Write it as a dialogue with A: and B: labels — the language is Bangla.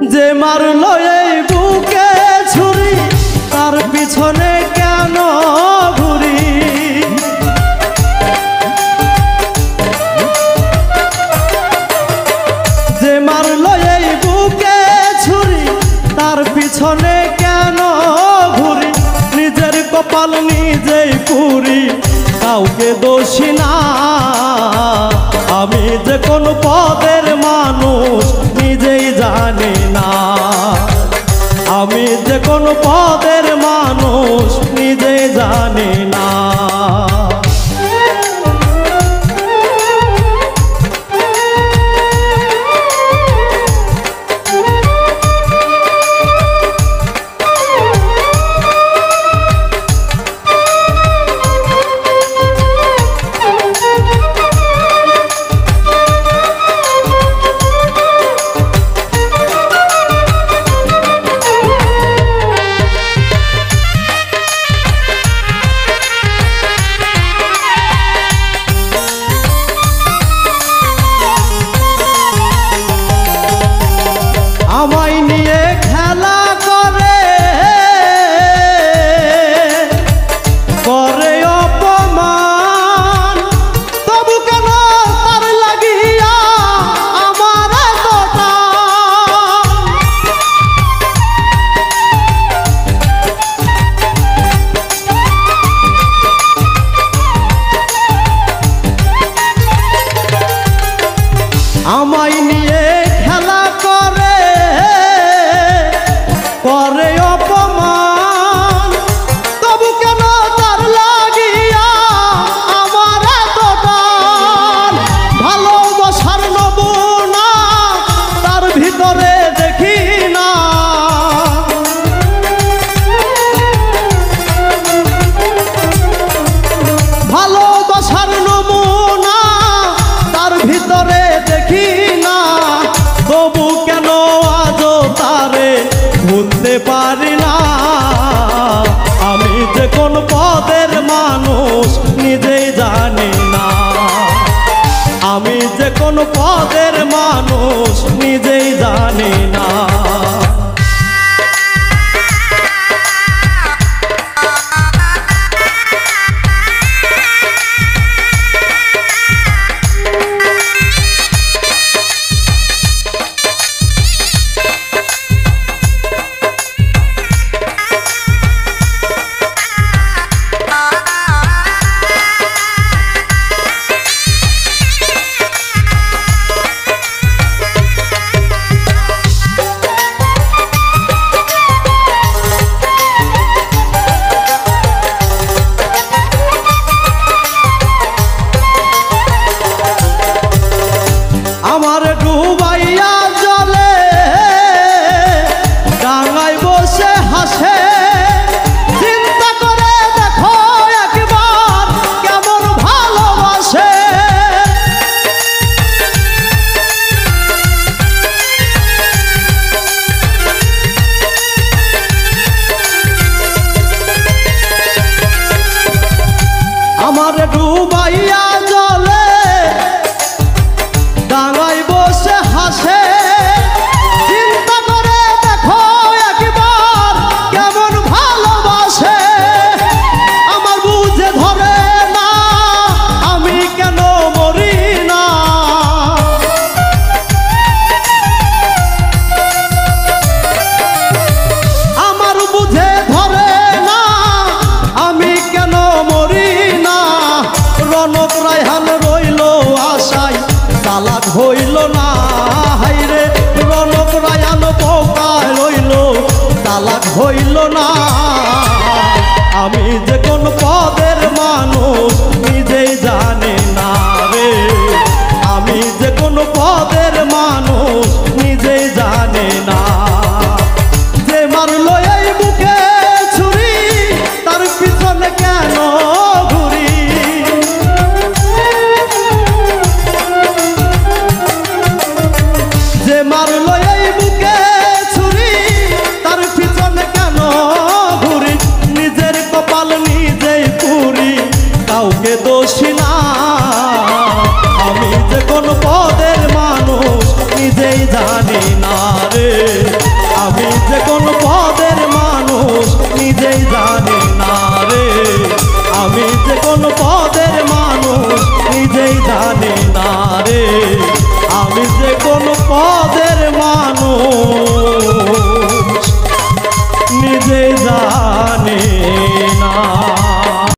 A: যে মারলো এই বুকে ছুরি তার পিছনে কেন ঘুরি। যে মারলো এই বুকে ছুরি তার পিছনে কেন ঘুরি। নিজের কপাল নিজেই পুরি কাউকে দোষী না। আমি যে কোন পদের মানুষ নিজেই জানি না। আমি যে কোন পদের মানুষ নিজেই জানি না। আমায় নিয়ে খেলা করে করে অপমান, তবু কেন তার লাগিয়া আমার এতটা। আমায় নিয়ে খেলা করে করে অপমান, তবু কেন তার লাগিয়া আমার এতটা। ভালোবাসার নমুনা তার ভিতরে দেখি না। ভালোবাসার নমুনা তার ভিতরে দেখি না। তবু কেন আজও তারে ভুলতে পারি না। আমি যে কোন পদের মানুষ নিজেই জানি না। আমি যে কোন পদের মানুষ নিজেই জানি না। আমার ডুবাইয়া জলে ডাঙায় বসে হাসে। চিন্তা করে দেখো একবার কেমন ভালোবাসে। আমার ডুবাইয়া জলে ডাঙায় বসে হাসে। চিন্তা করে দেখো একবার কেমন ভালোবাসে। আমার বুঝে ধরে না আমি কেন মরি না। আমার বুঝে ধরে না আমি কেন মরি না। রনক রায়হান রইল আশায় চালাক হইল না। হাইরে রনক রায়হান বোকা রইল চালাক হইল না। আমি যে কোন পদের মানুষ নিজেই জানি না রে। আমি যে কোন পদের মানুষ নিজেই জানি না। যে মারলো এই বুকে ছুরি তার পিছনে কেন ঘুরি। যে মারলো এই বুকে ছুরি তার পিছনে কেন ঘুরি। নিজের কপাল নিজেই পুরি কাউকে দোষী না। আমি যে কোন পদের মানুষ নিজেই জানি না রে। জানি না রে, আমি যে কোন পদের মানুষ নিজেই জানি না রে, আমি যে কোন পদের মানুষ